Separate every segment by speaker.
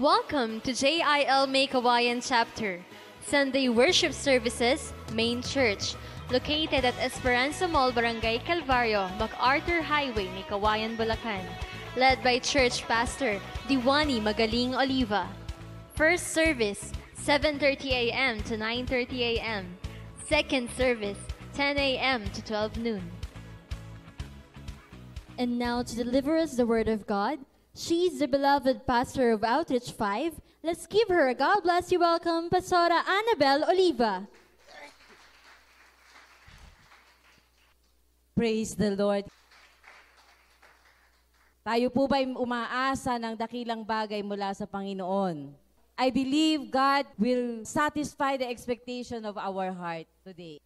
Speaker 1: Welcome to JIL May Kawayan Chapter, Sunday Worship Services, Main Church, located at Esperanza Mall, Barangay Calvario, MacArthur Highway, May Kawayan, Bulacan, led by Church Pastor Diwani Magaling Oliva. First service, 7:30 a.m. to 9:30 a.m. Second service, 10 a.m. to 12 noon. And now to deliver us the Word of God, she's the beloved pastor of Outreach 5. Let's give her a God bless you welcome, Pastora Annabel Oliva.
Speaker 2: Praise the Lord. Tayo po ba'y umaasa ng dakilang bagay mula sa Panginoon? I believe God will satisfy the expectation of our heart today.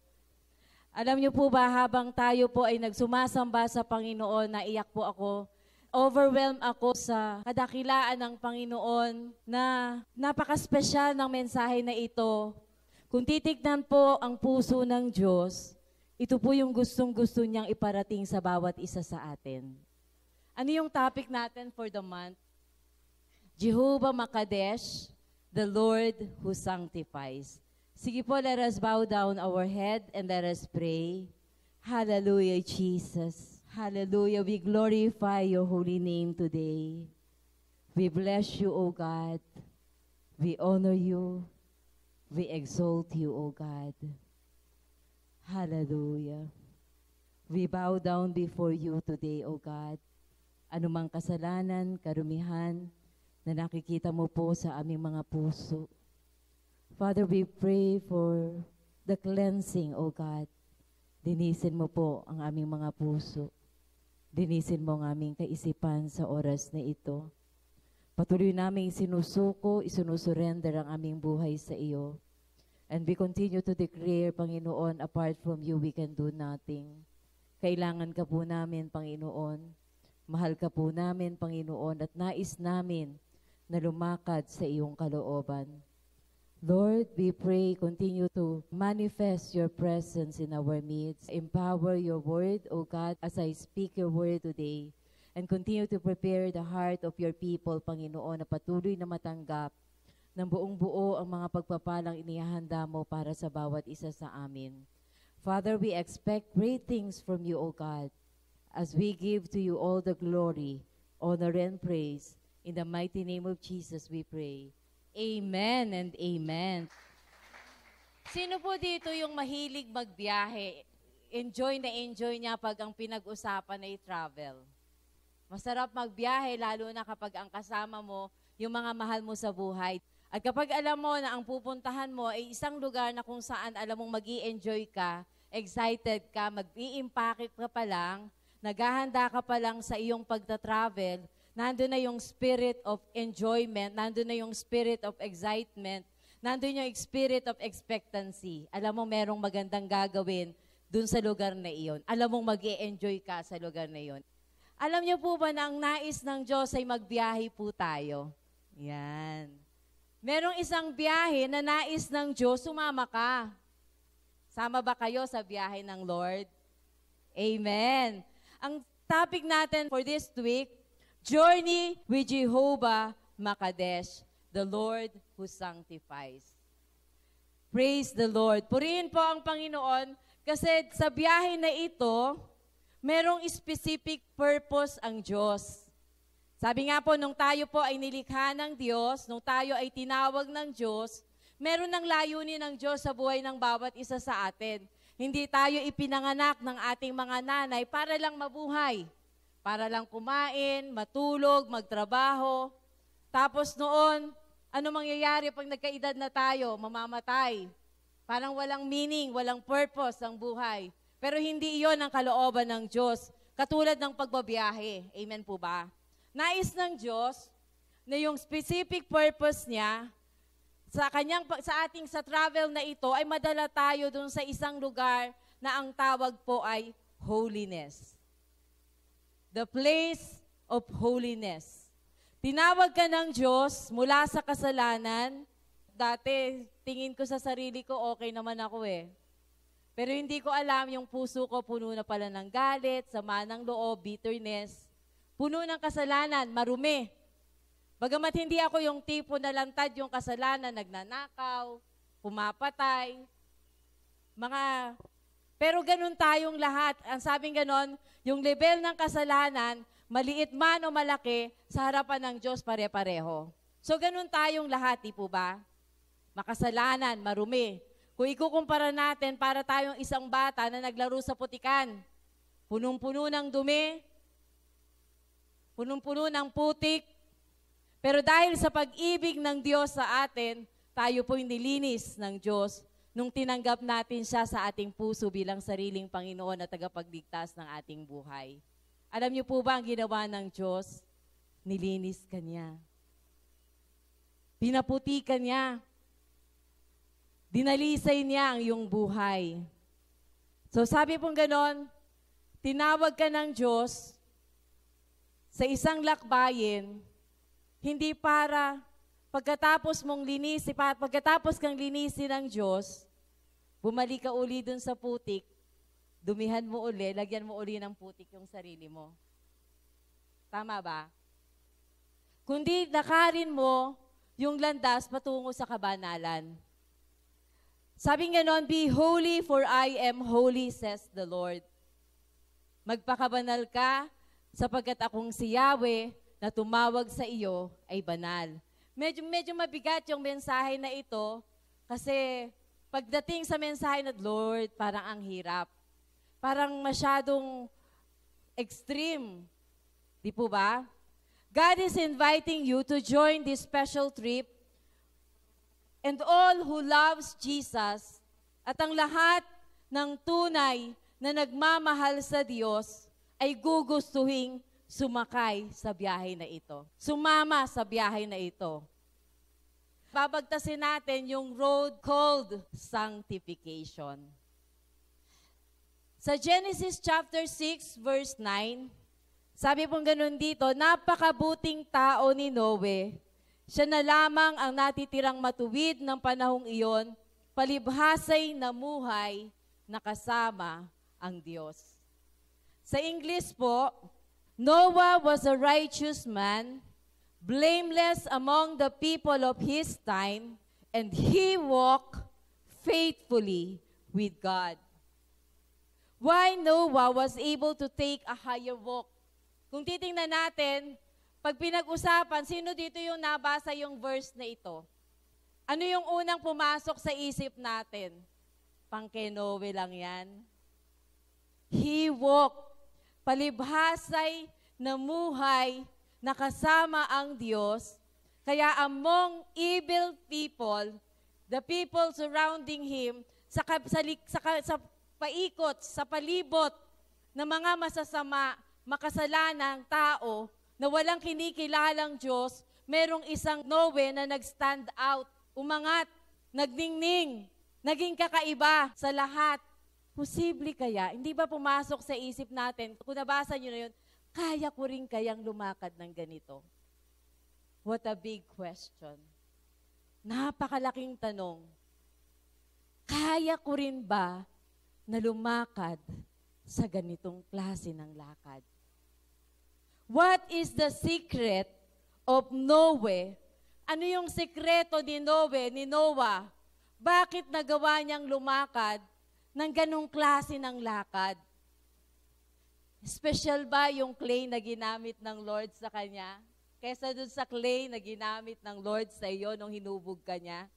Speaker 2: Alam niyo po ba, habang tayo po ay nagsumasamba sa Panginoon, naiyak po ako, overwhelmed ako sa kadakilaan ng Panginoon na napaka-special ng mensahe na ito. Kung titignan po ang puso ng Diyos, ito po yung gustong-gusto niyang iparating sa bawat isa sa atin. Ano yung topic natin for the month? Jehovah Makadesh, the Lord who sanctifies. Sige po, let us bow down our head and let us pray. Hallelujah, Jesus. Hallelujah. We glorify your holy name today. We bless you, O God. We honor you. We exalt you, O God. Hallelujah. We bow down before you today, O God. Anumang kasalanan, karumihan na nakikita mo po sa aming mga puso. Father, we pray for the cleansing, O God. Dinisin mo po ang aming mga puso. Dinisin mo ang aming kaisipan sa oras na ito. Patuloy naming sinusuko, isinusurrender ang aming buhay sa iyo. And we continue to declare, Panginoon, apart from you, we can do nothing. Kailangan ka po namin, Panginoon. Mahal ka po namin, Panginoon, at nais namin na lumakad sa iyong kalooban. Lord, we pray, continue to manifest your presence in our midst. Empower your word, O God, as I speak your word today. And continue to prepare the heart of your people, Panginoon, na patuloy na matanggap ng buong buo ang mga pagpapalang inihahanda mo para sa bawat isa sa amin. Father, we expect great things from you, O God, as we give to you all the glory, honor, and praise. In the mighty name of Jesus, we pray. Amen and amen. Sino po dito yung mahilig magbiyahe? Enjoy na enjoy niya pag ang pinag-usapan ay travel. Masarap magbiyahe, lalo na kapag ang kasama mo, yung mga mahal mo sa buhay. At kapag alam mo na ang pupuntahan mo ay isang lugar na kung saan alam mong mag-i-enjoy ka, excited ka, mag-i-impake ka pa lang, naghahanda ka pa lang sa iyong pagta-travel, nandun na yung spirit of enjoyment, nandun na yung spirit of excitement, nandun yung spirit of expectancy. Alam mo, merong magandang gagawin dun sa lugar na iyon. Alam mong mag-i-enjoy ka sa lugar na iyon. Alam niyo po ba na ang nais ng Diyos ay magbiyahe po tayo? Yan. Merong isang biyahe na nais ng Diyos, sumama ka. Sama ba kayo sa biyahe ng Lord? Amen. Ang topic natin for this week, Journey with Jehovah Makadesh, the Lord who sanctifies. Praise the Lord. Purihin po ang Panginoon kasi sa biyahe na ito, merong specific purpose ang Diyos. Sabi nga po, nung tayo po ay nilikha ng Diyos, nung tayo ay tinawag ng Diyos, meron ng layunin ng Diyos sa buhay ng bawat isa sa atin. Hindi tayo ipinanganak ng ating mga nanay para lang mabuhay. Para lang kumain, matulog, magtrabaho. Tapos noon, ano mangyayari pag nagkaedad na tayo? Mamamatay. Parang walang meaning, walang purpose ang buhay. Pero hindi iyon ang kalooban ng Diyos. Katulad ng pagbabiyahe. Amen po ba? Nais ng Diyos na yung specific purpose niya sa travel na ito ay madala tayo dun sa isang lugar na ang tawag po ay holiness. The place of holiness. Tinawag ka ng Diyos mula sa kasalanan. Dati, tingin ko sa sarili ko, okay naman ako eh. Pero hindi ko alam, yung puso ko puno na pala ng galit, sama ng loob, bitterness. Puno ng kasalanan, marumi. Bagamat hindi ako yung tipo na lantad yung kasalanan, nagnanakaw, pumapatay, pero ganun tayong lahat. Ang sabing ganon, yung level ng kasalanan, maliit man o malaki, sa harapan ng Diyos pare-pareho. So ganun tayong lahat, di po ba? Makasalanan, marumi. Kung ikukumpara natin, para tayong isang bata na naglaro sa putikan, punong-puno ng dumi, punong-puno ng putik, pero dahil sa pag-ibig ng Diyos sa atin, tayo po'y nilinis ng Diyos nung tinanggap natin siya sa ating puso bilang sariling Panginoon at tagapagligtas ng ating buhay. Alam niyo po ba ang ginawa ng Diyos? Nilinis ka niya. Pinaputi ka niya. Dinalisay niya ang iyong buhay. So sabi pong ganon, tinawag ka ng Diyos sa isang lakbayin, hindi para pagkatapos kang linisin ng Diyos, bumalik ka uli dun sa putik, dumihan mo uli, lagyan mo uli ng putik yung sarili mo. Tama ba? Kundi lakarin mo yung landas patungo sa kabanalan. Sabi nga nun, be holy for I am holy, says the Lord. Magpakabanal ka, sapagkat akong si Yahweh na tumawag sa iyo ay banal. Medyo mabigat yung mensahe na ito kasi pagdating sa mensahe na Lord, parang ang hirap. Parang masyadong extreme. Di po ba? God is inviting you to join this special trip, and all who loves Jesus at ang lahat ng tunay na nagmamahal sa Diyos ay gugustuhing sumakay sa biyahe na ito. Sumama sa biyahe na ito. Babagtasin natin yung road called sanctification. Sa Genesis chapter 6 verse 9, sabi pong ganun dito, napakabuting tao ni Noe. Siya na lamang ang natitirang matuwid ng panahong iyon, palibhasay na muhay na kasama ang Diyos. Sa English po, Noah was a righteous man, blameless among the people of his time, and he walked faithfully with God. Why Noah was able to take a higher walk? Kung titingnan natin, pag pinag-usapan, sino dito yung nabasa yung verse na ito? Ano yung unang pumasok sa isip natin? Pang-kay Noe lang yan. He walked, palibhasay na muhay na kasama ang Diyos, kaya among evil people, the people surrounding him, sa paikot, sa palibot ng mga masasama, makasalanang tao, na walang kinikilalang Diyos, merong isang Noe na nag-stand out, umangat, nagningning, naging kakaiba sa lahat. Posible kaya, hindi ba pumasok sa isip natin, kung nabasa nyo na yun, kaya ko rin kayang lumakad ng ganito? What a big question. Napakalaking tanong. Kaya ko rin ba na lumakad sa ganitong klase ng lakad? What is the secret of Noe? Ano yung sekreto ni Noe, ni Noah? Bakit nagawa niyang lumakad ng ganong klase ng lakad? Special ba yung clay na ginamit ng Lord sa kanya? Kesa dun sa clay na ginamit ng Lord sa iyo nung hinubog ka niya?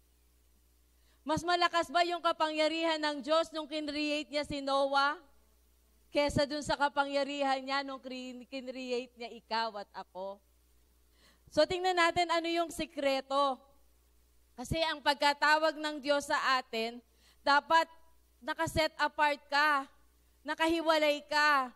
Speaker 2: Mas malakas ba yung kapangyarihan ng Diyos nung kinreate niya si Noah? Kesa dun sa kapangyarihan niya nung kinreate niya ikaw at ako? So tingnan natin ano yung sikreto. Kasi ang pagkatawag ng Diyos sa atin, dapat nakaset apart ka, nakahiwalay ka,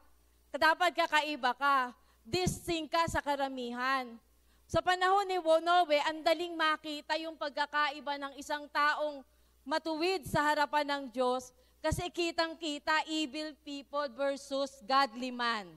Speaker 2: dapat kakaiba ka, distinct ka sa karamihan. Sa panahon ni Noe, ang daling makita yung pagkakaiba ng isang taong matuwid sa harapan ng Diyos kasi kitang-kita evil people versus godly man.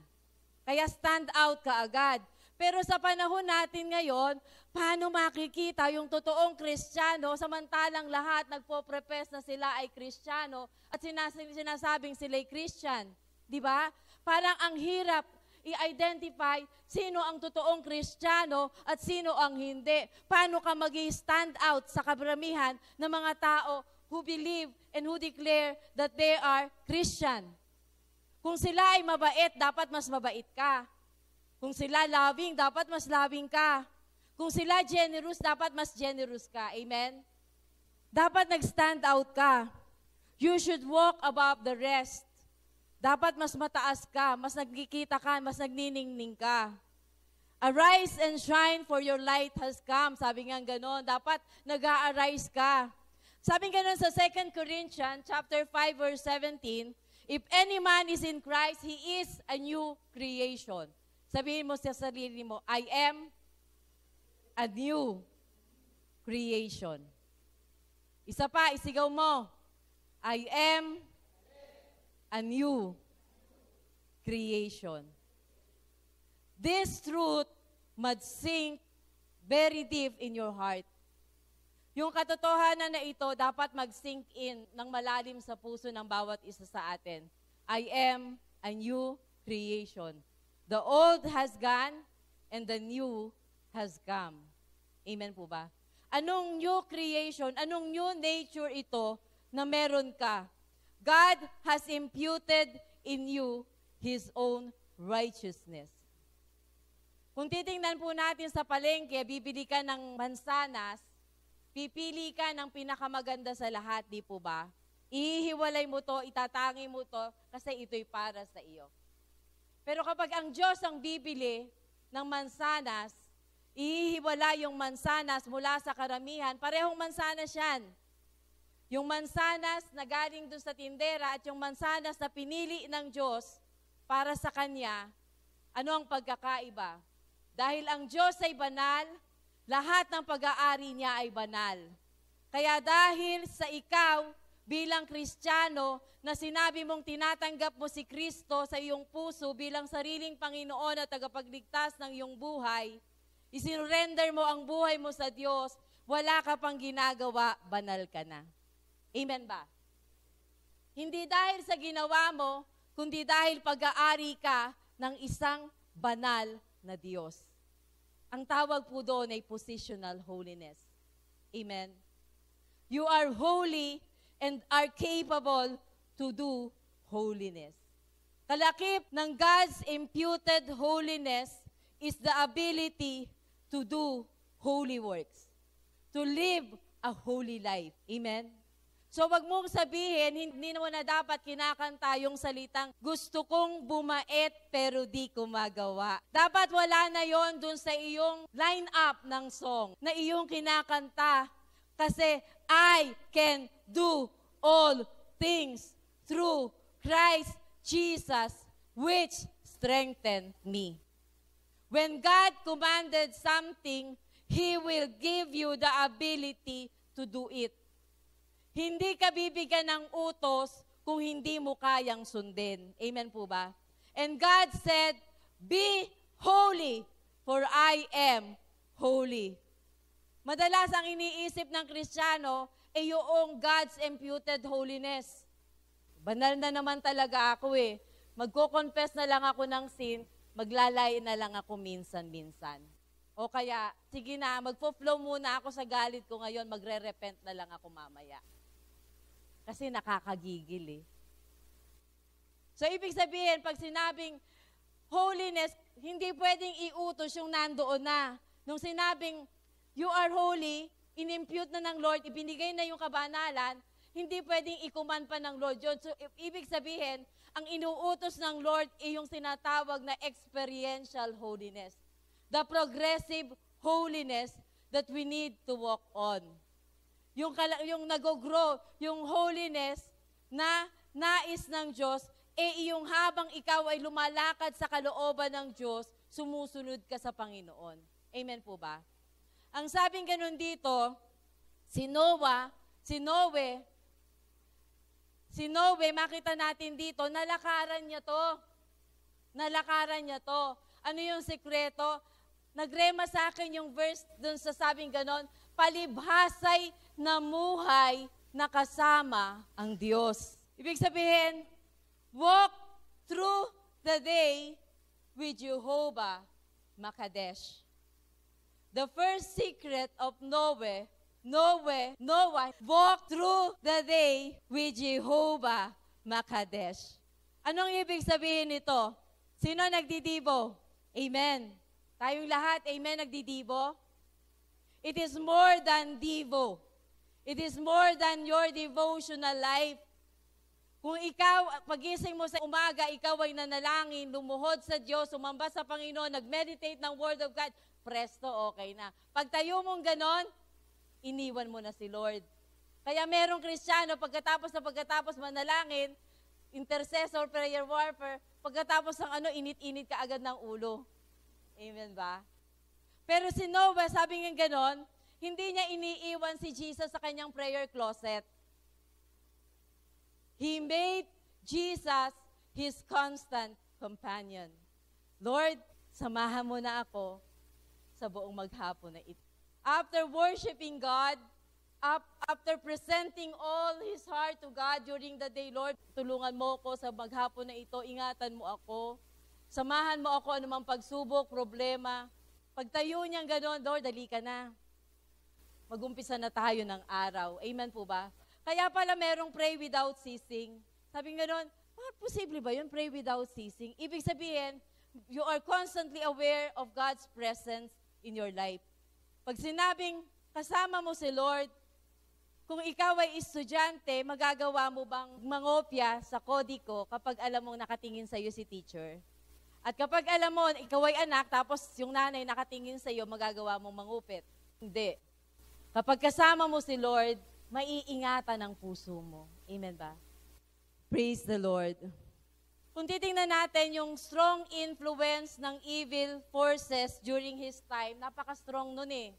Speaker 2: Kaya stand out ka agad. Pero sa panahon natin ngayon, paano makikita yung totoong Kristiyano samantalang lahat nagpo-profess na sila ay Kristiyano at sinasabing sila'y Christian? Di ba? Parang ang hirap
Speaker 3: i-identify sino ang totoong Kristiyano at sino ang hindi. Paano ka mag-stand out sa kabramihan ng mga tao who believe and who declare that they are Christian. Kung sila ay mabait, dapat mas mabait ka. Kung sila loving, dapat mas loving ka. Kung sila generous, dapat mas generous ka. Amen? Dapat nag-stand out ka. You should walk above the rest. Dapat mas mataas ka, mas nagkikita ka, mas nagniningning ka. Arise and shine for your light has come. Sabi nga gano'n, dapat nag-a-arise ka. Sabi nga gano'n sa 2 Corinthians chapter 5 verse 17, if any man is in Christ, he is a new creation. Sabihin mo sa sarili mo, I am a new creation. Isa pa, isigaw mo, I am a new creation. This truth must sink very deep in your heart. Yung katotohanan na ito dapat mag-sink in ng malalim sa puso ng bawat isa sa atin. I am a new creation. The old has gone and the new has come. Amen po ba? Anong new creation, anong new nature ito na meron ka? God has imputed in you His own righteousness. Kung titingnan po natin sa palengke, bibili ka ng mansanas, pipili ka ng pinakamaganda sa lahat, di po ba? Ihiwalay mo to, itatangi mo to, kasi ito'y para sa iyo. Pero kapag ang Diyos ang bibili ng mansanas, ihiwala yung mansanas mula sa karamihan, parehong mansanas yan. Yung mansanas na galing doon sa tindera at yung mansanas na pinili ng Diyos para sa Kanya, ano ang pagkakaiba? Dahil ang Diyos ay banal, lahat ng pag-aari niya ay banal. Kaya dahil sa ikaw bilang Kristiyano na sinabi mong tinatanggap mo si Kristo sa iyong puso bilang sariling Panginoon at tagapagligtas ng iyong buhay, isinurrender mo ang buhay mo sa Diyos, wala ka pang ginagawa, banal ka na. Amen ba? Hindi dahil sa ginawa mo, kundi dahil pag-aari ka ng isang banal na Diyos. Ang tawag po doon ay positional holiness. Amen? You are holy and are capable to do holiness. Kalakip ng God's imputed holiness is the ability to do holy works, to live a holy life. Amen? So wag mong sabihin, hindi mo na dapat kinakanta yung salitang, gusto kong bumait pero di ko magawa. Dapat wala na yon dun sa iyong line-up ng song na iyong kinakanta. Kasi I can do all things through Christ Jesus which strengthened me. When God commanded something, He will give you the ability to do it. Hindi ka bibigyan ng utos kung hindi mo kayang sundin. Amen po ba? And God said, be holy, for I am holy. Madalas ang iniisip ng Kristiyano ay yung God's imputed holiness. Banal na naman talaga ako eh. Magko-confess na lang ako ng sin, maglalay na lang ako minsan-minsan. O kaya, sige na, magpo-flow muna ako sa galit ko ngayon, magre-repent na lang ako mamaya. Kasi nakakagigil eh. So, ibig sabihin, pag sinabing holiness, hindi pwedeng iutos yung nandoon na. Nung sinabing, you are holy, inimpute na ng Lord, ibinigay na yung kabanalan, hindi pwedeng ikuman pa ng Lord yun. So, ibig sabihin, ang inuutos ng Lord ay yung sinatawag na experiential holiness. The progressive holiness that we need to walk on. Yung nag-grow, yung holiness na nais ng Diyos, yung habang ikaw ay lumalakad sa kalooban ng Diyos, sumusunod ka sa Panginoon. Amen po ba? Ang sabing ganun dito, si Noe, makita natin dito, nalakaran niya to. Nalakaran niya to. Ano yung sekreto? Nagrema sa akin yung verse dun sa sabing ganon, palibhasay na muhay na kasama ang Diyos. Ibig sabihin, walk through the day with Jehovah Makadesh. The first secret of Noah walked through the day with Jehovah Makadesh. Anong ibig sabihin nito? Sino nagdidibo? Amen. Tayong lahat, amen, nagdidibo? It is more than divo. It is more than your devotional life. Kung ikaw, pagising mo sa umaga, ikaw ay nanalangin, lumuhod sa Diyos, sumamba sa Panginoon, nag-meditate ng Word of God, presto, okay na. Pagtayo mong ganon, iniwan mo na si Lord. Kaya merong Kristiyano, pagkatapos manalangin, intercessor, prayer warfare, pagkatapos ng init-init ka agad ng ulo. Amen ba? Pero si Noah, sabi nga ganon, hindi niya iniiwan si Jesus sa kanyang prayer closet. He made Jesus his constant companion. Lord, samahan mo na ako sa buong maghapon na ito. After worshiping God, after presenting all his heart to God during the day, Lord, tulungan mo ako sa maghapon na ito, ingatan mo ako, samahan mo ako anumang pagsubok, problema. Pagtayo niyang gano'n, Lord, dali ka na. Mag-umpisa na tayo ng araw. Amen po ba? Kaya pala merong pray without ceasing. Sabi gano'n, posible ba yun, pray without ceasing? Ibig sabihin, you are constantly aware of God's presence in your life. Pag sinabing kasama mo si Lord, kung ikaw ay estudyante, magagawa mo bang mangopya sa kodiko kapag alam mong nakatingin sa iyo si teacher? At kapag alam mo, ikaw ay anak, tapos yung nanay nakatingin sa iyo, magagawa mong mangupit? Hindi. Kapag kasama mo si Lord, maiingatan ang puso mo. Amen ba? Praise the Lord. Kung titingnan natin yung strong influence ng evil forces during his time, napaka-strong nun eh.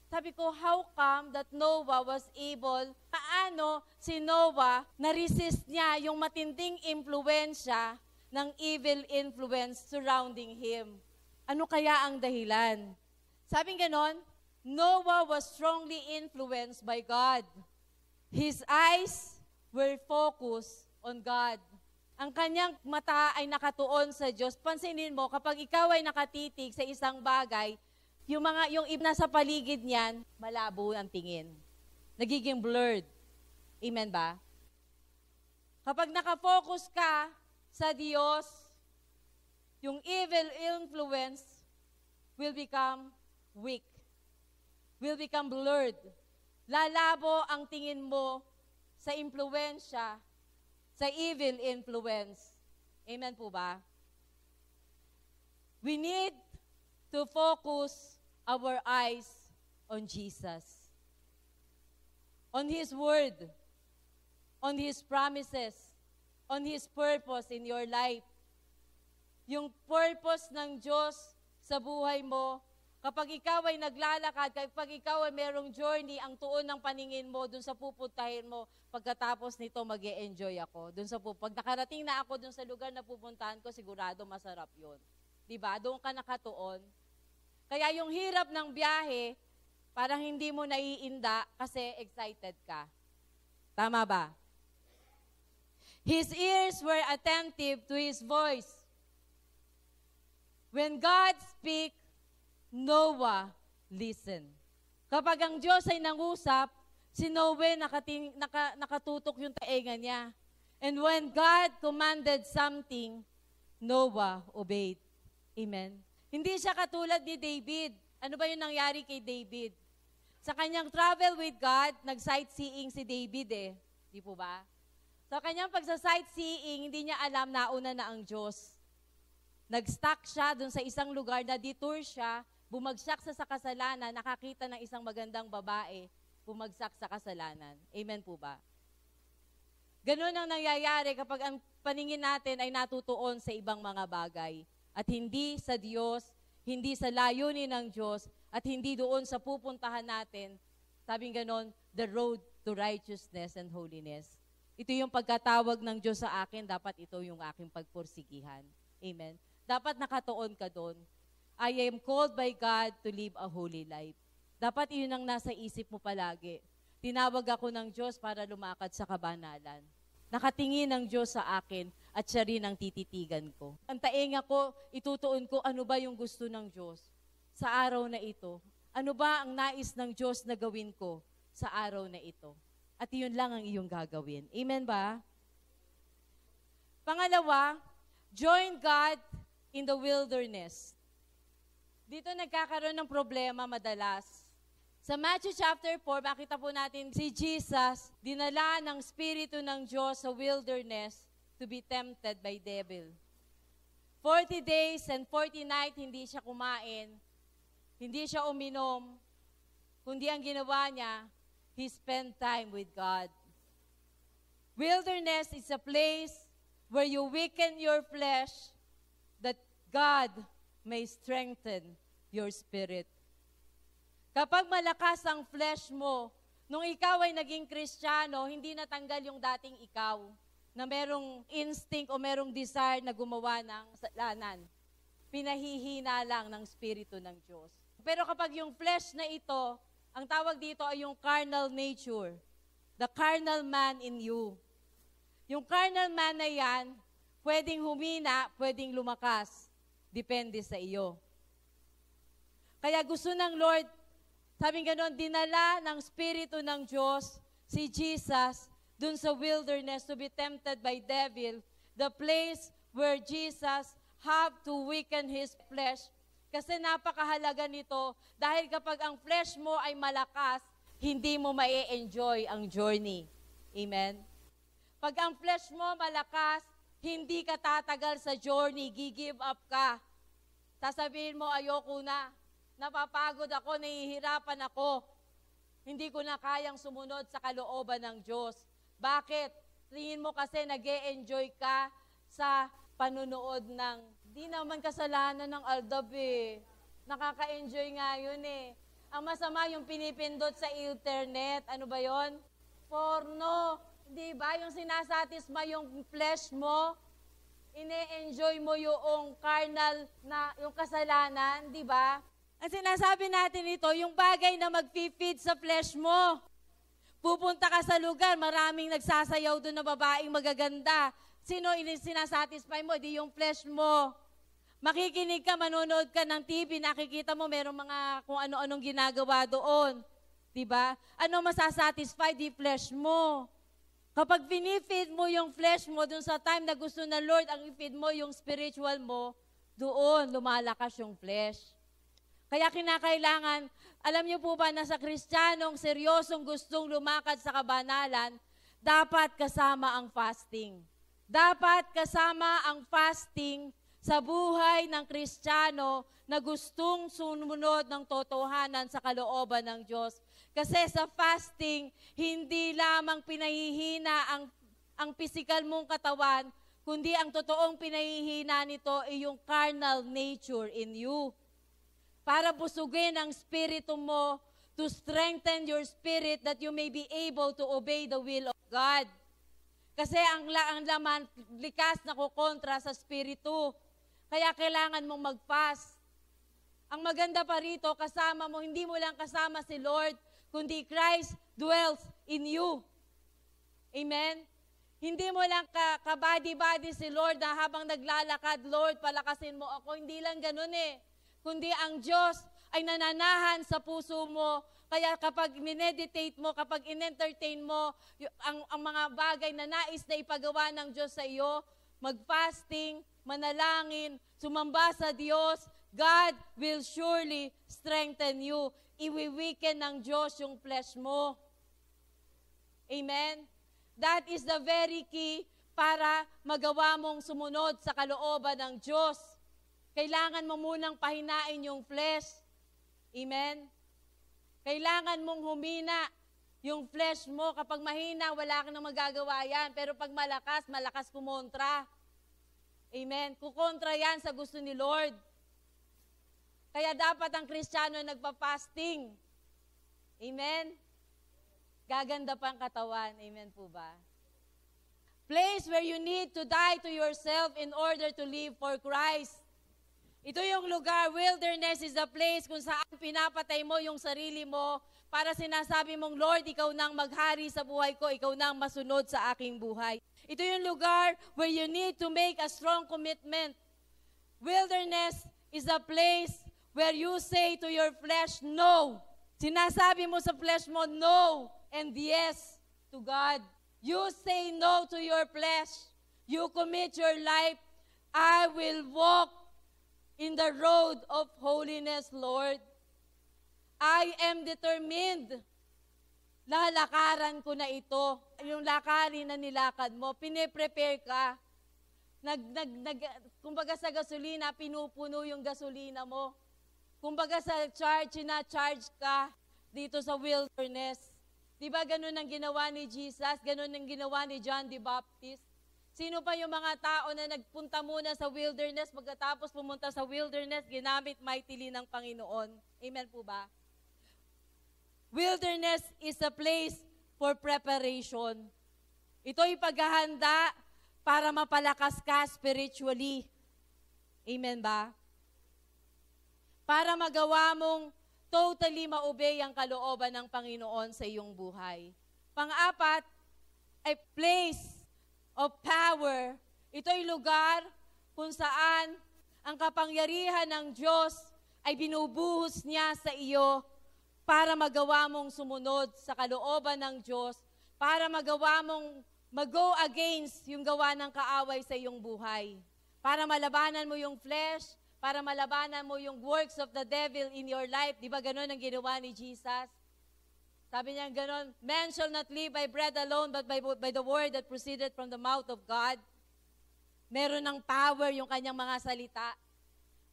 Speaker 3: Sabi ko, how come that Noah was able, paano si Noah na-resist niya yung matinding impluensya ng evil influence surrounding him? Ano kaya ang dahilan? Sabing ganon, Noah was strongly influenced by God. His eyes were focused on God. Ang kanyang mata ay nakatuon sa Diyos. Pansinin mo, kapag ikaw ay nakatitig sa isang bagay, yung nasa paligid niyan, malabo ang tingin. Nagiging blurred. Amen ba? Kapag nakafocus ka sa Diyos, yung evil influence will become weak. Will become blurred. Lalabo ang tingin mo sa impluensya, sa evil influence. Amen po ba? We need to focus our eyes on Jesus, on His Word, on His promises, on His purpose in your life. Yung purpose ng Diyos sa buhay mo, kapag ikaw ay naglalakad, kapag ikaw ay merong journey, ang tuon ng paningin mo, dun sa pupuntahin mo, pagkatapos nito mag-e-enjoy ako. Pag nakarating na ako dun sa lugar na pupuntahan ko, sigurado masarap yun. Diba? Doon ka nakatuon. Kaya yung hirap ng biyahe, parang hindi mo naiinda kasi excited ka. Tama ba? His ears were attentive to His voice. When God speaks, Noah listened. Kapag ang Diyos ay nangusap, si Noah nakatutok yung tainga niya. And when God commanded something, Noah obeyed. Amen. Hindi siya katulad ni David. Ano ba yung nangyari kay David? Sa kanyang travel with God, nag-sightseeing si David eh. Di po ba? Sa kanyang pagsa-sightseeing, hindi niya alam na una na ang Diyos. Nag-stuck siya dun sa isang lugar na detour siya, bumagsak sa kasalanan, nakakita ng isang magandang babae, bumagsak sa kasalanan. Amen po ba? Ganun ang nangyayari kapag ang paningin natin ay natutuon sa ibang mga bagay. At hindi sa Diyos, hindi sa layunin ng Diyos, at hindi doon sa pupuntahan natin, sabing ganon, the road to righteousness and holiness. Ito yung pagkatawag ng Diyos sa akin, dapat ito yung aking pagpursigihan. Amen. Dapat nakatuon ka doon. I am called by God to live a holy life. Dapat yun ang nasa isip mo palagi. Tinawag ako ng Diyos para lumakad sa kabanalan. Nakatingin ng Diyos sa akin. at siya rin ang tititigan ko. Ang tainga ko, itutuon ko ano ba yung gusto ng Diyos sa araw na ito. Ano ba ang nais ng Diyos na gawin ko sa araw na ito. At yun lang ang iyong gagawin. Amen ba? Pangalawa, join God in the wilderness. Dito nagkakaroon ng problema madalas. Sa Matthew chapter 4, makita po natin si Jesus, dinala ng Espiritu ng Diyos sa wilderness to be tempted by devil. 40 days and 40 nights, hindi siya kumain, hindi siya uminom, kundi ang ginawa niya, he spent time with God. Wilderness is a place where you weaken your flesh that God may strengthen your spirit. Kapag malakas ang flesh mo, nung ikaw ay naging Kristiyano, hindi natanggal yung dating ikaw na merong instinct o merong desire na gumawa ng kasalanan. Pinahihina lang ng Espiritu ng Diyos. Pero kapag yung flesh na ito, ang tawag dito ay yung carnal nature. The carnal man in you. Yung carnal man na yan, pwedeng humina, pwedeng lumakas. Depende sa iyo. Kaya gusto ng Lord, sabi gano'n, dinala ng Espiritu ng Diyos si Jesus dun sa wilderness to be tempted by devil, the place where Jesus have to weaken his flesh. Kasi napakahalaga nito dahil kapag ang flesh mo ay malakas, hindi mo ma-enjoy ang journey. Amen? Pag ang flesh mo malakas, hindi ka tatagal sa journey, gi-give up ka. Sasabihin mo, ayoko na, napapagod ako, nahihirapan ako, hindi ko na kayang sumunod sa kalooban ng Diyos. Bakit? Tingin mo kasi nag-e-enjoy ka sa panunood ng, di naman kasalanan ng Aldab eh. Nakaka-enjoy nga yun eh. Ang masama yung pinipindot sa internet, ano ba yon? Porno. Di ba? Yung sinasatisfy yung flesh mo, ine-enjoy mo yung carnal na, yung kasalanan, di ba? Ang sinasabi natin ito, yung bagay na mag-feed sa flesh mo. Pupunta ka sa lugar, maraming nagsasayaw doon na babaeng magaganda. Sino sinasatisfy mo? Di yung flesh mo. Makikinig ka, manonood ka ng TV, nakikita mo merong mga kung ano-anong ginagawa doon. Diba? Ano masasatisfy? Di flesh mo. Kapag pinifeed mo yung flesh mo, doon sa time na gusto na Lord, ang i-feed mo yung spiritual mo, doon lumalakas yung flesh. Kaya kinakailangan, alam niyo po ba na sa Kristiyanong seryosong gustong lumakad sa kabanalan, dapat kasama ang fasting. Dapat kasama ang fasting sa buhay ng Kristiyano na gustong sumunod ng totohanan sa kalooban ng Diyos. Kasi sa fasting, hindi lamang pinahihina ang physical mong katawan, kundi ang totoong pinahihina nito ay yung carnal nature in you. Para busugin ang spirito mo, to strengthen your spirit that you may be able to obey the will of God. Kasi ang laman, likas na kukontra sa spirito. Kaya kailangan mong mag-fast. Ang maganda pa rito, kasama mo, hindi mo lang kasama si Lord, kundi Christ dwells in you. Amen? Hindi mo lang kabadi-badi si Lord na habang naglalakad, Lord, palakasin mo ako. Hindi lang ganun eh. Kundi ang Diyos ay nananahan sa puso mo. Kaya kapag mineditate mo, kapag in-entertain mo, ang mga bagay na nais na ipagawa ng Diyos sa iyo, mag-fasting, manalangin, sumamba sa Diyos, God will surely strengthen you. Iwi-weaken ng Diyos yung flesh mo. Amen? That is the very key para magawa mong sumunod sa kalooban ng Diyos. Kailangan mo munang pahinain yung flesh. Amen? Kailangan mong humina yung flesh mo. Kapag mahina, wala ka nang magagawa yan. Pero pag malakas, malakas kumontra. Amen? Kukontra yan sa gusto ni Lord. Kaya dapat ang Kristiyano nagpa-fasting. Amen? Gaganda pa ang katawan. Amen po ba? Place where you need to die to yourself in order to live for Christ. Ito yung lugar, wilderness is the place kung saan pinapatay mo yung sarili mo para sinasabi mong, Lord, ikaw nang maghari sa buhay ko, ikaw nang masunod sa aking buhay. Ito yung lugar where you need to make a strong commitment. Wilderness is a place where you say to your flesh, no. Sinasabi mo sa flesh mo, no, and yes to God. You say no to your flesh. You commit your life. I will walk in the road of holiness, Lord. I am determined. Lalakaran ko na ito. Yung lakarin na nilakad mo, piniprepare ka. Kumbaga sa gasolina, pinupuno yung gasolina mo. Kumbaga sa charge, charge ka dito sa wilderness. Di ba ganun ang ginawa ni Jesus? Ganun ang ginawa ni John the Baptist? Sino pa yung mga tao na nagpunta muna sa wilderness, pagkatapos pumunta sa wilderness, ginamit mightily ng Panginoon? Amen po ba? Wilderness is a place for preparation. Ito'y paghahanda para mapalakas ka spiritually. Amen ba? Para magawa mong totally ma-obey ang kalooban ng Panginoon sa iyong buhay. Pang-apat, a place of power. Ito'y lugar kung saan ang kapangyarihan ng Diyos ay binubuhos niya sa iyo para magawa mong sumunod sa kalooban ng Diyos, para magawa mong mag-go against yung gawa ng kaaway sa iyong buhay, para malabanan mo yung flesh, para malabanan mo yung works of the devil in your life. Di ba ganun ang ginawa ni Jesus? Sabi niya ganon, man shall not live by bread alone, but by the word that proceeded from the mouth of God. Meron ng power yung kanyang mga salita.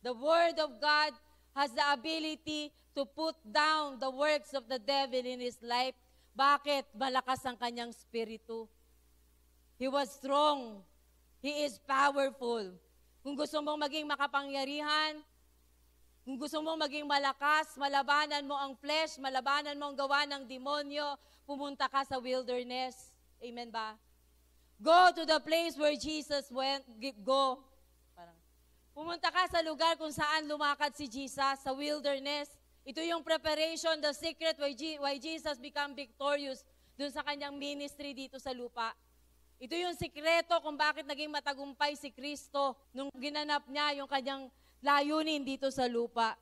Speaker 3: The word of God has the ability to put down the works of the devil in his life. Bakit? Malakas ang kanyang spiritu. He was strong. He is powerful. Kung gusto mong maging makapangyarihan, kung gusto mong maging malakas, malabanan mo ang flesh, malabanan mo ang gawa ng demonyo, pumunta ka sa wilderness. Amen ba? Go to the place where Jesus went. Go. Pumunta ka sa lugar kung saan lumakad si Jesus, sa wilderness. Ito yung preparation, the secret why Jesus become victorious dun sa kanyang ministry dito sa lupa. Ito yung sikreto kung bakit naging matagumpay si Kristo nung ginanap niya yung kanyang layunin dito sa lupa.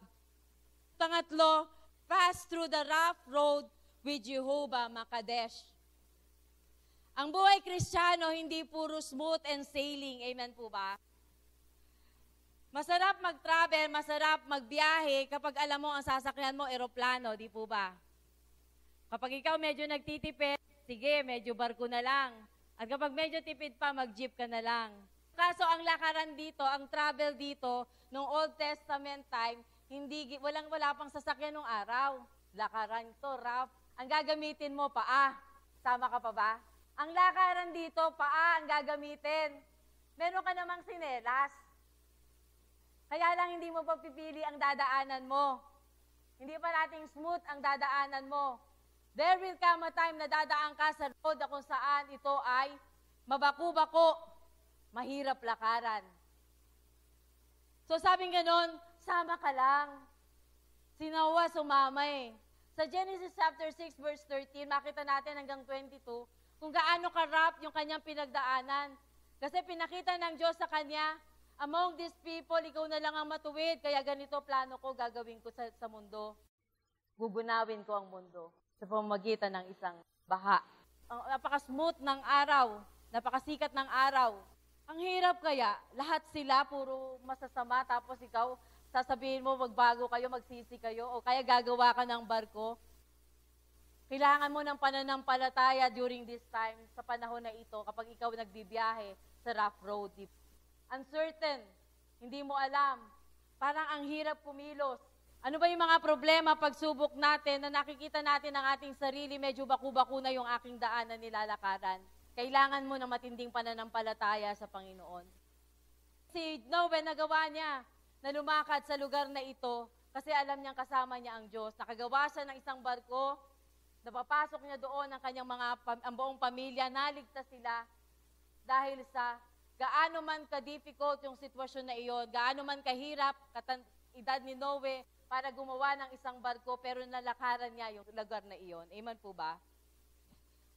Speaker 3: Pangatlo, pass through the rough road with Jehovah Makadesh. Ang buhay Kristiyano, hindi puro smooth and sailing. Amen po ba? Masarap mag-travel, masarap magbiyahe kapag alam mo ang sasakyan mo, eroplano, di po ba? Kapag ikaw medyo nagtitipid, sige, medyo barko na lang. At kapag medyo tipid pa, mag-jeep ka na lang. Kaso ang lakaran dito, ang travel dito, nung Old Testament time, wala pang sasakyan nung araw. Lakaran to, rough. Ang gagamitin mo, paa. Sama ka pa ba? Ang lakaran dito, paa ang gagamitin. Meron ka namang sinelas. Kaya lang hindi mo pagpipili ang dadaanan mo. Hindi pa nating smooth ang dadaanan mo. There will come a time na dadaan ka sa road na kung saan ito ay mabaku-bako, mahirap lakaran. So sabing ganon, sama ka lang. Si Noah sumama eh. Sa Genesis chapter 6 verse 13, makita natin hanggang 22, kung gaano ka-rough yung kanyang pinagdaanan. Kasi pinakita ng Diyos sa kanya, among these people, ikaw na lang ang matuwid, kaya ganito plano ko, gagawin ko sa mundo. Gugunawin ko ang mundo sa pamamagitan ng isang baha. Napaka-smooth ng araw, napakasikat ng araw. Ang hirap kaya, lahat sila puro masasama, tapos ikaw, sasabihin mo magbago kayo, magsisi kayo, o kaya gagawa ka ng barko. Kailangan mo ng pananampalataya during this time, sa panahon na ito, kapag ikaw nagbibiyahe sa rough road. Uncertain, hindi mo alam, parang ang hirap kumilos. Ano ba yung mga problema, pagsubok natin, na nakikita natin ang ating sarili, medyo baku-baku na yung aking daan na nilalakaran. Kailangan mo ng matinding pananampalataya sa Panginoon. Si Noah, nagawa niya na lumakad sa lugar na ito kasi alam niyang kasama niya ang Diyos. Nakagawa siya ng isang barko, napapasok niya doon ang kanyang ang buong pamilya, naligtas sila dahil sa gaano man ka-difficult yung sitwasyon na iyon, gaano man kahirap, edad ni Noe, para gumawa ng isang barko, pero nalakaran niya yung lugar na iyon. Amen po ba?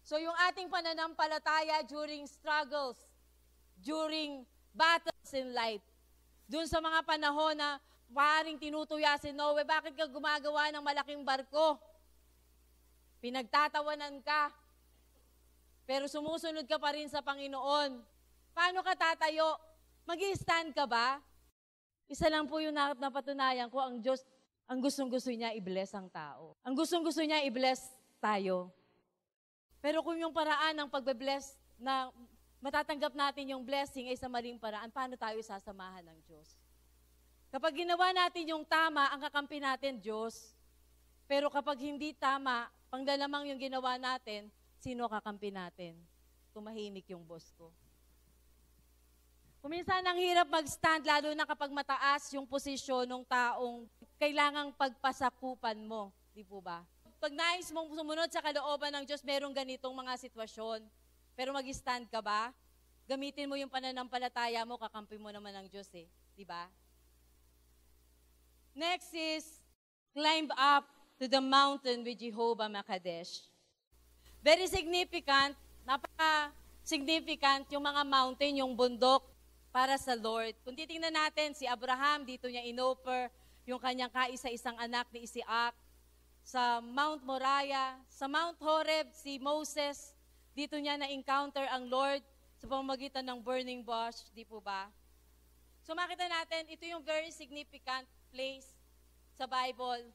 Speaker 3: So yung ating pananampalataya during struggles, during battles in life, dun sa mga panahon na paring tinutuya si Noe, bakit ka gumagawa ng malaking barko? Pinagtatawanan ka, pero sumusunod ka pa rin sa Panginoon. Paano ka tatayo? Mag-i-stand ka ba? Isa lang po yung napatunayan ko, ang Diyos, ang gustong-gusto niya i-bless ang tao. Ang gustong-gusto niya i-bless tayo. Pero kung yung paraan ng pagbe-bless na matatanggap natin yung blessing ay sa maling paraan, paano tayo sasamahan ng Diyos? Kapag ginawa natin yung tama, ang kakampi natin, Diyos. Pero kapag hindi tama, panglalamang yung ginawa natin, sino kakampi natin? Tumahimik yung boss ko. Kuminsan ang hirap mag-stand, lalo na kapag mataas yung posisyon ng taong kailangang pagpasakupan mo. Di po ba? Pag nais mong sumunod sa kalooban ng Diyos, merong ganitong mga sitwasyon. Pero mag-stand ka ba? Gamitin mo yung pananampalataya mo, kakampi mo naman ng Diyos eh. Di ba? Next is, climb up to the mountain with Jehovah Makadesh. Very significant, napaka-significant yung mga mountain, yung bundok para sa Lord. Kung titingnan natin, si Abraham, dito niya inoffer yung kanyang kaisa-isang anak ni Isaac. Sa Mount Moriah, sa Mount Horeb, si Moses, dito niya na-encounter ang Lord sa pamamagitan ng burning bush, di po ba? So makita natin, ito yung very significant place sa Bible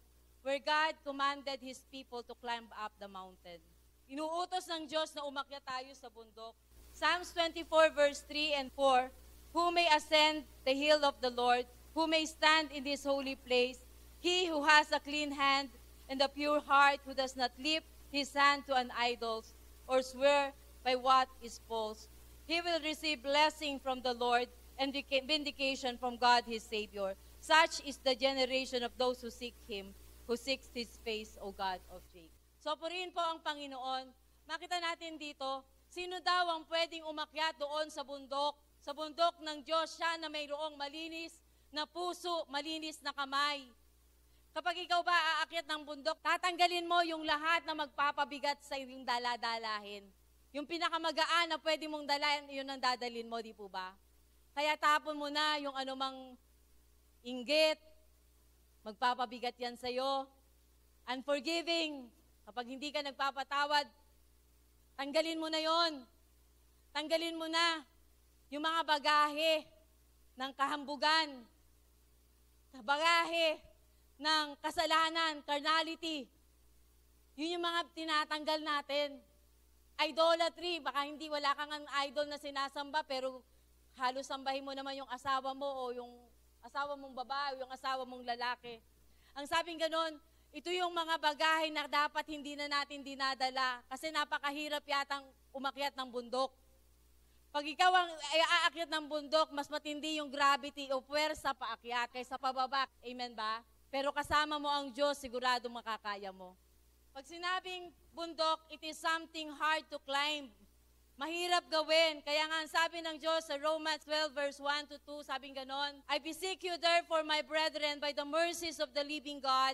Speaker 3: where God commanded His people to climb up the mountain. Inuutos ng Diyos na umakyat tayo sa bundok. Psalms 24 verse 3 and 4, who may ascend the hill of the Lord, who may stand in this holy place, he who has a clean hand and a pure heart, who does not lift his hand to an idol or swear by what is false. He will receive blessing from the Lord and vindication from God his Savior. Such is the generation of those who seek Him, who seeks His face, O God of Jacob. So purihin po ang Panginoon. Makita natin dito, sino daw ang pwedeng umakyat doon sa bundok ng Diyos, siya na mayroong malinis na puso, malinis na kamay. Kapag ikaw ba aakyat ng bundok, tatanggalin mo yung lahat na magpapabigat sa iyong daladalahin. Yung pinakamagaan na pwede mong dalan, yun ang dadalin mo, di po ba? Kaya tapon mo na yung anumang inggit, magpapabigat yan sa'yo. Unforgiving, kapag hindi ka nagpapatawad, tanggalin mo na yon. Tanggalin mo na yung mga bagahe ng kahambugan, bagahe ng kasalanan, carnality. Yun yung mga tinatanggal natin. Idolatry, baka hindi, wala kang idol na sinasamba, pero halos sambahin mo naman yung asawa mo o yung asawa mong babae o yung asawa mong lalaki. Ang sabing ganon, ito yung mga bagahe na dapat hindi na natin dinadala kasi napakahirap yatang umakyat ng bundok. Pag ikaw ang aakyat ng bundok, mas matindi yung gravity o puwersa paakyat kaysa pababa. Amen ba? Pero kasama mo ang Diyos, sigurado makakaya mo. Pag sinabing bundok, it is something hard to climb. Mahirap gawin. Kaya nga sabi ng Diyos sa Romans 12 verse 1 to 2, sabing ganon, I beseech you therefore, my brethren, by the mercies of the living God,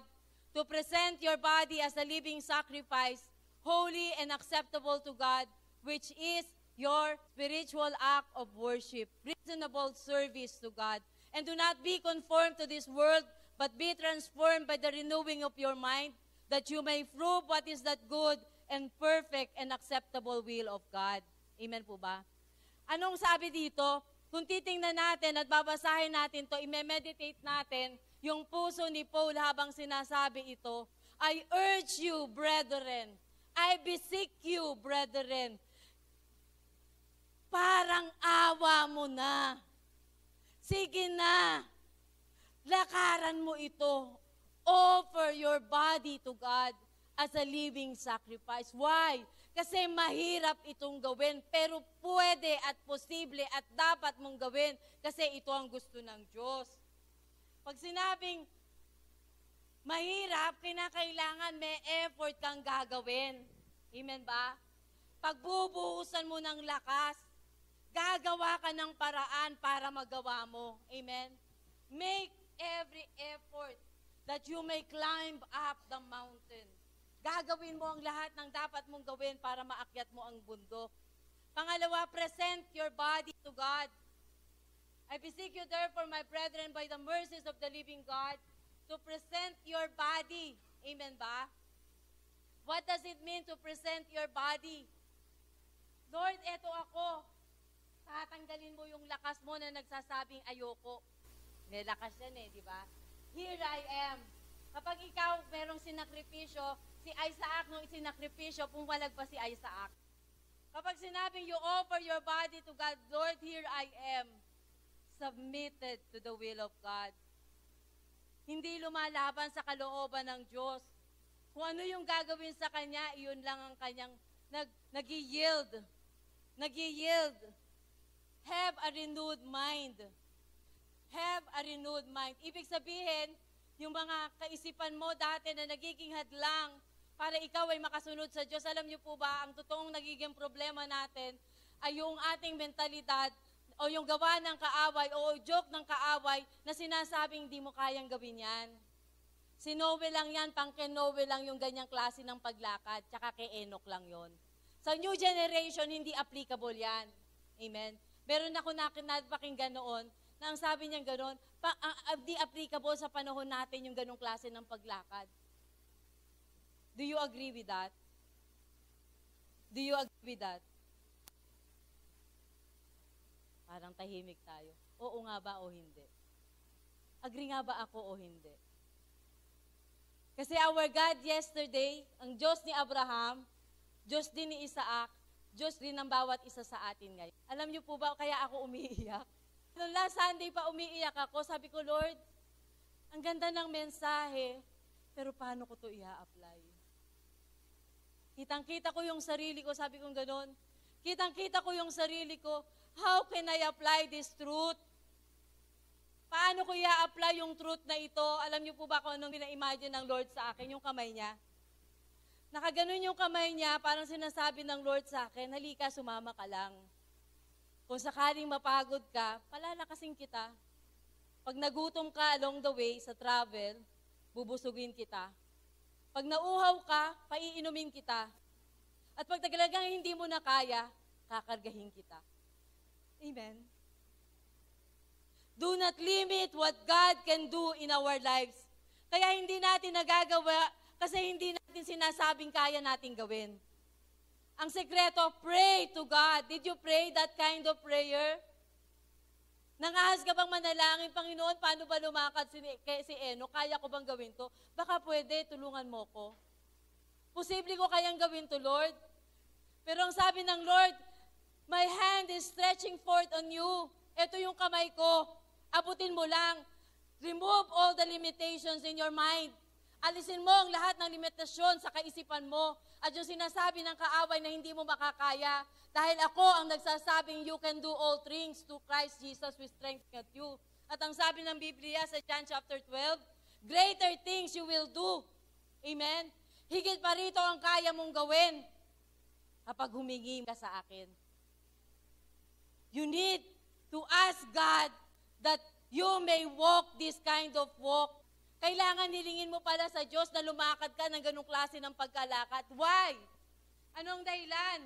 Speaker 3: to present your body as a living sacrifice, holy and acceptable to God, which is your spiritual act of worship, reasonable service to God. And do not be conformed to this world, but be transformed by the renewing of your mind, that you may prove what is that good and perfect and acceptable will of God. Amen po ba? Anong sabi dito? Kung titingnan natin at babasahin natin to, i-meditate natin yung puso ni Paul habang sinasabi ito, I urge you, brethren, I beseech you, brethren, parang awa mo na. Sige na, lakaran mo ito. Offer your body to God as a living sacrifice. Why? Kasi mahirap itong gawin, pero pwede at posible at dapat mong gawin kasi ito ang gusto ng Diyos. Pag sinabing mahirap, kinakailangan may effort kang gagawin. Amen ba? Pagbubuhusan mo ng lakas, gagawa ka ng paraan para magawa mo. Amen? Make every effort that you may climb up the mountain. Gagawin mo ang lahat ng dapat mong gawin para maakyat mo ang bundok. Pangalawa, present your body to God. I beseech you therefore, my brethren, by the mercies of the living God, to present your body. Amen ba? What does it mean to present your body? Lord, eto ako. Tatanggalin mo yung lakas mo na nagsasabing ayoko. May lakas yan di ba? Here I am. Kapag ikaw merong sinakripisyo, si Isaac nung isinakripisyo, pumalag pa si Isaac. Kapag sinabing you offer your body to God, Lord, here I am, submitted to the will of God. Hindi lumalaban sa kalooban ng Diyos. Kung ano yung gagawin sa Kanya, iyon lang ang Kanyang nag-yield. Nag-yield. Have a renewed mind. Have a renewed mind. Ibig sabihin, yung mga kaisipan mo dati na nagiging hadlang para ikaw ay makasunod sa Diyos. Alam niyo po ba, ang totoong nagiging problema natin ay yung ating mentalidad o yung gawa ng kaaway o joke ng kaaway na sinasabing hindi mo kayang gawin yan. Si Noe lang yan, pang kay Noe lang yung ganyang klase ng paglakad, tsaka kay Enoch lang yon. Sa new generation, hindi applicable yan. Amen? Meron ako napakinggan noon na ang sabi niya gano'n, di applicable sa panahon natin yung ganong klase ng paglakad. Do you agree with that? Do you agree with that? Parang tahimik tayo. Oo nga ba o hindi? Agree nga ba ako o hindi? Kasi our God yesterday, ang Diyos ni Abraham, Diyos din ni Isaac, Diyos din ng bawat isa sa atin ngayon. Alam niyo po ba kaya ako umiiyak? Noong last Sunday pa umiiyak ako, sabi ko, Lord, ang ganda ng mensahe, pero paano ko to i-apply? Kitang-kita ko yung sarili ko, sabi kong gano'n. Kitang-kita ko yung sarili ko, how can I apply this truth? Paano ko i-apply yung truth na ito? Alam niyo po ba kung anong pina-imagine ng Lord sa akin, yung kamay niya? Nakaganon yung kamay niya, parang sinasabi ng Lord sa akin, halika, sumama ka lang. Kung sakaling mapagod ka, palalakasin kita. Pag nagutom ka along the way sa travel, bubusugin kita. Pag nauhaw ka, paiinumin kita. At pag talagang hindi mo na kaya, kakargahin kita. Amen. Do not limit what God can do in our lives. Kaya hindi natin nagagawa kasi hindi natin sinasabing kaya natin gawin. Ang sekreto, pray to God. Did you pray that kind of prayer? Nangahas ka bang manalangin, Panginoon, paano ba lumakad si Eno? Kaya ko bang gawin to? Baka pwede, tulungan mo ko. Posible ko kayang gawin to, Lord. Pero ang sabi ng Lord, my hand is stretching forth on you. Ito yung kamay ko. Abutin mo lang. Remove all the limitations in your mind. Alisin mo ang lahat ng limitasyon sa kaisipan mo. At yung sinasabi ng kaaway na hindi mo makakaya. Dahil ako ang nagsasabing you can do all things to Christ Jesus who strengtheneth you. At ang sabi ng Biblia sa John chapter 12, greater things you will do. Amen? Higit pa rito ang kaya mong gawin kapag humingi ka sa akin. You need to ask God that you may walk this kind of walk. Kailangan nilingin mo pala sa Diyos na lumakad ka ng ganung klase ng pagkalakad. Why? Anong dahilan?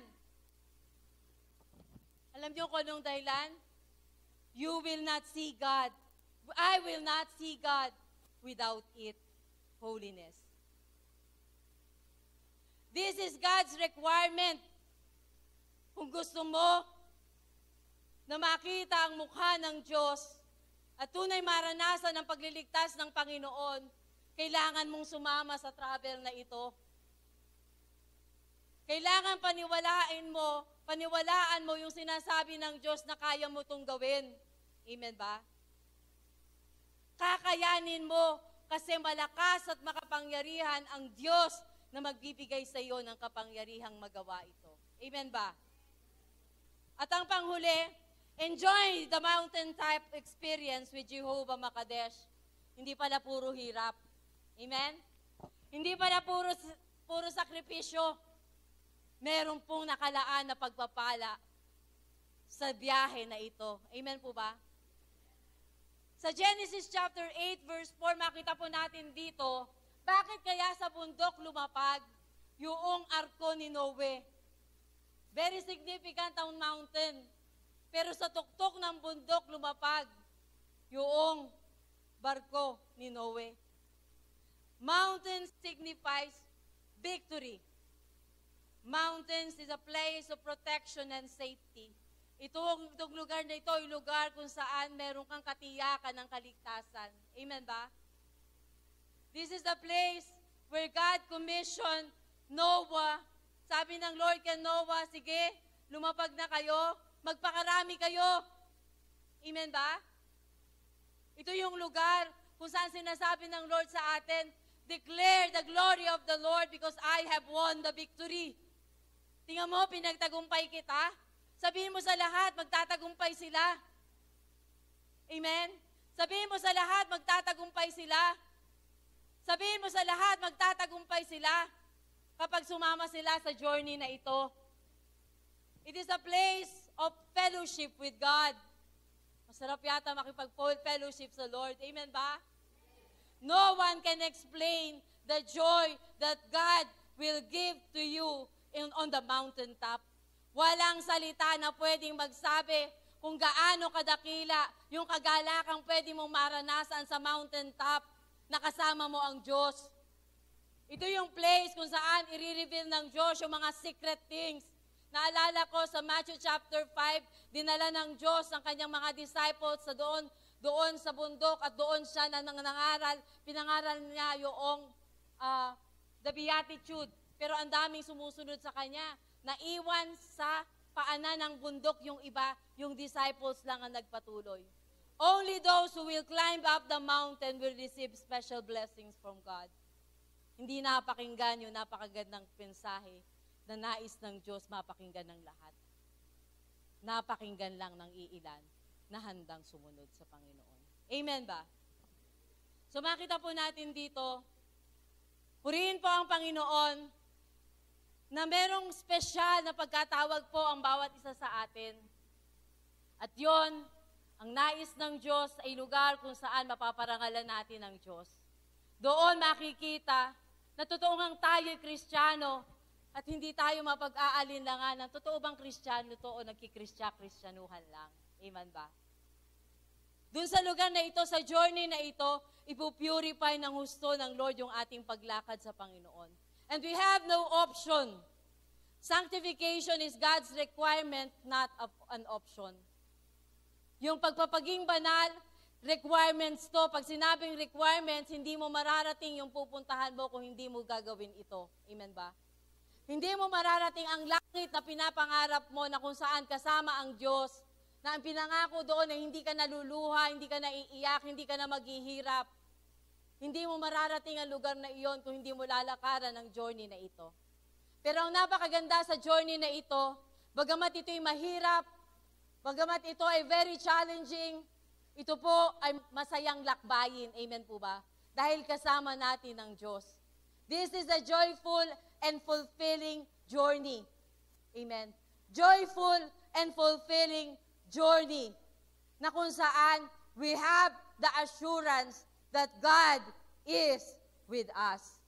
Speaker 3: Alam niyo kung anong dahilan? You will not see God. I will not see God without it. Holiness. This is God's requirement. Kung gusto mo na makita ang mukha ng Diyos at tunay maranasan ang pagliligtas ng Panginoon, kailangan mong sumama sa travel na ito. Kailangan paniwalaan mo yung sinasabi ng Diyos na kaya mo itong gawin. Amen ba? Kakayanin mo kasi malakas at makapangyarihan ang Diyos na magbibigay sa iyo ng kapangyarihang magawa ito. Amen ba? At ang panghuli, enjoy the mountaintop experience with Jehovah Makadesh. Hindi pala puro hirap. Amen? Hindi pala puro sakripisyo. Meron pong nakalaan na pagpapala sa biyahe na ito. Amen po ba? Sa Genesis chapter 8 verse 4, makita po natin dito, bakit kaya sa bundok lumapag yung arko ni Noe? Very significant ang mountain. Pero sa tuktok ng bundok lumapag yung barko ni Noe. Mountain signifies victory. Mountains is a place of protection and safety. Itong lugar na ito ay lugar kung saan meron kang katiyakan ng kaligtasan. Amen ba? This is the place where God commissioned Noah. Sabi ng Lord kay Noah, sige, lumapag na kayo, magpakarami kayo. Amen ba? Ito yung lugar kung saan sinasabi ng Lord sa atin, declare the glory of the Lord because I have won the victory. Tingnan mo, pinagtagumpay kita. Sabihin mo sa lahat, magtatagumpay sila. Amen? Sabihin mo sa lahat, magtatagumpay sila. Sabihin mo sa lahat, magtatagumpay sila kapag sumama sila sa journey na ito. It is a place of fellowship with God. Masarap yata makipag-fellowship sa Lord. Amen ba? No one can explain the joy that God will give to you on the mountaintop. Walang salita na pwedeng magsabi kung gaano kadakila yung kagalakang pwede mong maranasan sa mountaintop na kasama mo ang Diyos. Ito yung place kung saan i-reveal ng Diyos yung mga secret things. Naalala ko sa Matthew chapter 5, dinala ng Diyos ang kanyang mga disciples sa doon sa bundok at doon siya nangaral, pinangaral niya yung the Beatitude. Pero ang daming sumusunod sa kanya. Naiwan sa paanan ng bundok yung iba, yung disciples lang ang nagpatuloy. Only those who will climb up the mountain will receive special blessings from God. Hindi napakinggan yung napakagandang mensahe na nais ng Diyos mapakinggan ng lahat. Napakinggan lang ng iilan na handang sumunod sa Panginoon. Amen ba? So makita po natin dito, purihin po ang Panginoon na merong spesyal na pagkatawag po ang bawat isa sa atin. At yon, ang nais ng Diyos ay lugar kung saan mapaparangalan natin ang Diyos. Doon makikita na totoo ngang tayo'y Kristiyano at hindi tayo mapag-aalinlangan ng totoo bang Kristiyano to o nagkikristyanuhan lang. Amen ba? Doon sa lugar na ito, sa journey na ito, ipupurify ng husto ng Lord yung ating paglakad sa Panginoon. And we have no option. Sanctification is God's requirement, not an option. Yung pagpapaging banal, requirements to. Pag sinabing requirements, hindi mo mararating yung pupuntahan mo kung hindi mo gagawin ito. Amen ba? Hindi mo mararating ang langit na pinapangarap mo na kung saan kasama ang Diyos, na ang pinangako doon ay hindi ka naluluha, hindi ka naiiyak, hindi ka na maghihirap. Hindi mo mararating ang lugar na iyon kung hindi mo lalakaran ang journey na ito. Pero ang napakaganda sa journey na ito, bagamat ito'y mahirap, bagamat ito ay very challenging, ito po ay masayang lakbayin. Amen po ba? Dahil kasama natin ang Diyos. This is a joyful and fulfilling journey. Amen. Joyful and fulfilling journey na kung saan we have the assurance that God is with us.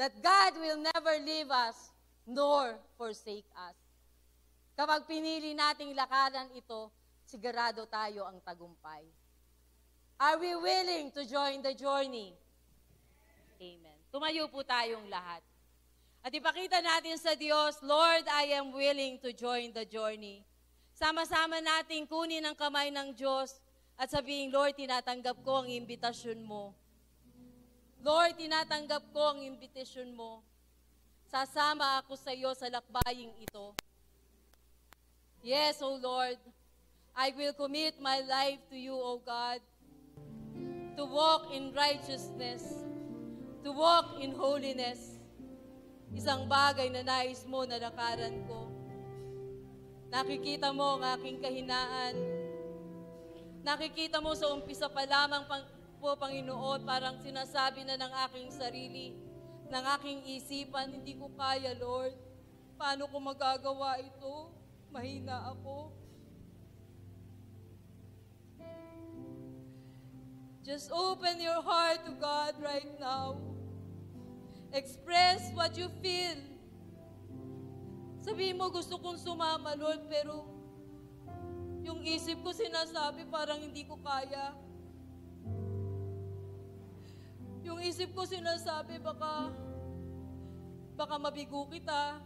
Speaker 3: That God will never leave us nor forsake us. Kapag pinili nating lakaran ito, sigurado tayo ang tagumpay. Are we willing to join the journey? Amen. Tumayo po tayong lahat. At ipakita natin sa Diyos, Lord, I am willing to join the journey. Sama-sama natin kunin ang kamay ng Diyos at sabihin, Lord, tinatanggap ko ang imbitasyon mo. Lord, tinatanggap ko ang imbitasyon mo. Sasama ako sa iyo sa lakbaying ito. Yes, O Lord, I will commit my life to you, O God, to walk in righteousness, to walk in holiness. Isang bagay na nais mo na lakaran ko. Nakikita mo ang aking kahinaan. Nakikita mo sa umpisa pa lamang po, Panginoon, parang sinasabi na ng aking sarili, ng aking isipan, hindi ko kaya, Lord. Paano ko magagawa ito? mahina ako. Just open your heart to God right now. Express what you feel. Sabihin mo, gusto kong sumama, Lord, pero yung isip ko sinasabi parang hindi ko kaya. Yung isip ko sinasabi baka mabigo kita.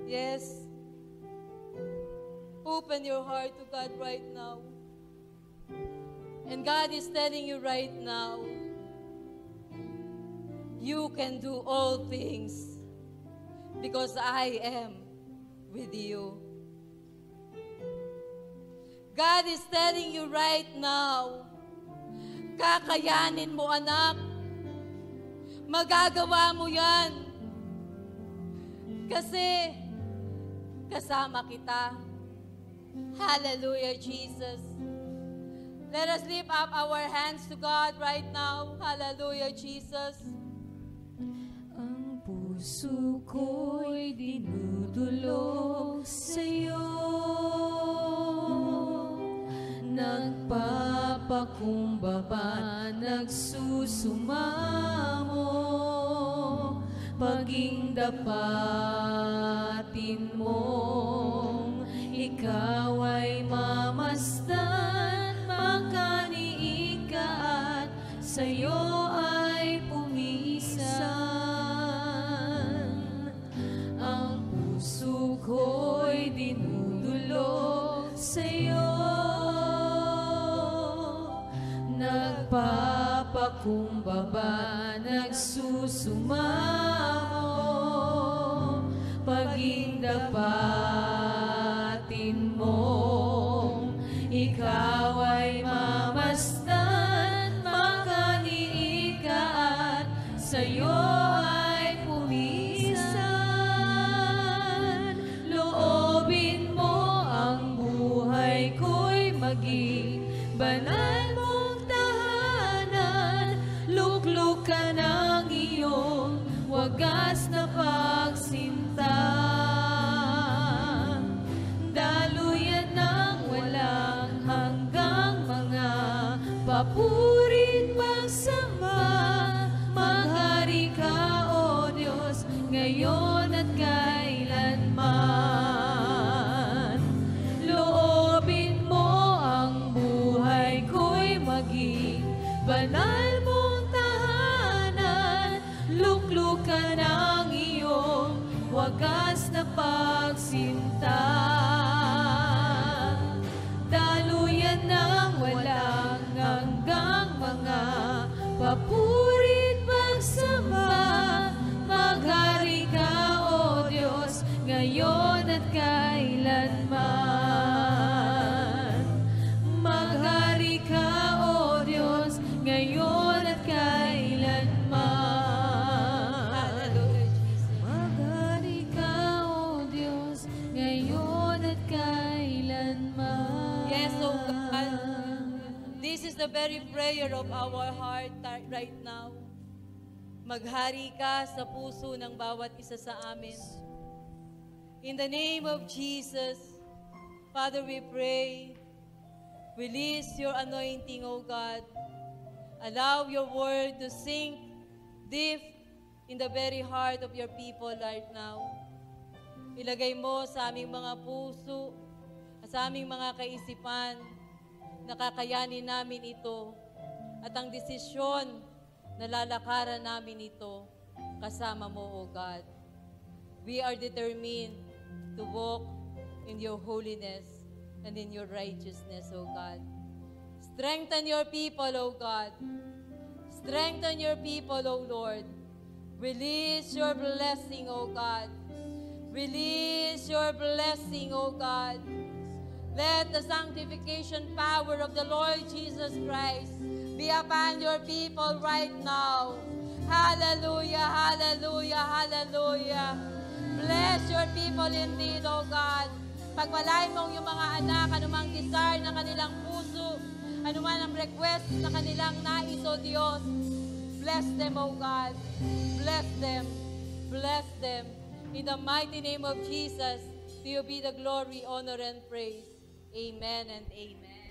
Speaker 3: Yes. Open your heart to God right now. And God is telling you right now, you can do all things because I am with you. God is telling you right now, kakayanin mo, anak. Magagawa mo yan. Kasi kasama kita. Hallelujah, Jesus. Let us lift up our hands to God right now. Hallelujah, Jesus.
Speaker 4: Ang puso ko'y dinudulog sa'yo, nagpapakumbaba, nagsusumamo, paging dapatin mong ikaw ay mamasdan, makaniig ka at sa'yo ay pumisan. Ang puso ko'y dinudulog sa'yo, nagpapakumbaba, nagsusumamo, paging dapatin mong ikaw ay mamasdan, makaniig ka at sa'yo ay pumisan. Loobin mo ang buhay ko'y maging banal mong tahanan, lukluk ka ng iyong wagas na pagsinta. Daluyan ng walang hanggang mga papurit pagsamba, maghari ka, O Diyos, ngayon at kailanman. Loobin mo ang buhay ko'y maging banal mong tahanan, lukluk ka ng iyong wagas na pagsinta. Daluyan ng walang hanggang mga papurit pagsamba, maghari ka, O Diyos, ngayon at kailanman. Maghari ka, O Diyos, ngayon at kailanman.
Speaker 3: Hallelujah, Jesus.
Speaker 4: Maghari ka, O Diyos, ngayon at kailanman.
Speaker 3: Yes, O God. This is the very prayer of our heart right now. Maghari ka sa puso ng bawat isa sa amin. In the name of Jesus, Father, we pray, release your anointing, O God. Allow your word to sink deep in the very heart of your people right now. Ilagay mo sa aming mga puso, sa aming mga kaisipan, nakakayanin namin ito, at ang desisyon na lalakaran namin ito kasama mo, O God. We are determined to walk in your holiness and in your righteousness, O God. Strengthen your people, O God. Strengthen your people, O Lord. Release your blessing, O God. Release your blessing, O God. Let the sanctification power of the Lord Jesus Christ be upon your people right now. Hallelujah, hallelujah, hallelujah. Bless your people indeed, O God. Pagpalain mong yung mga anak, anumang desire ng kanilang puso, anuman ang request na kanilang nais, O Diyos. Bless them, O God. Bless them. Bless them. In the mighty name of Jesus, to you be the glory, honor, and praise. Amen and amen.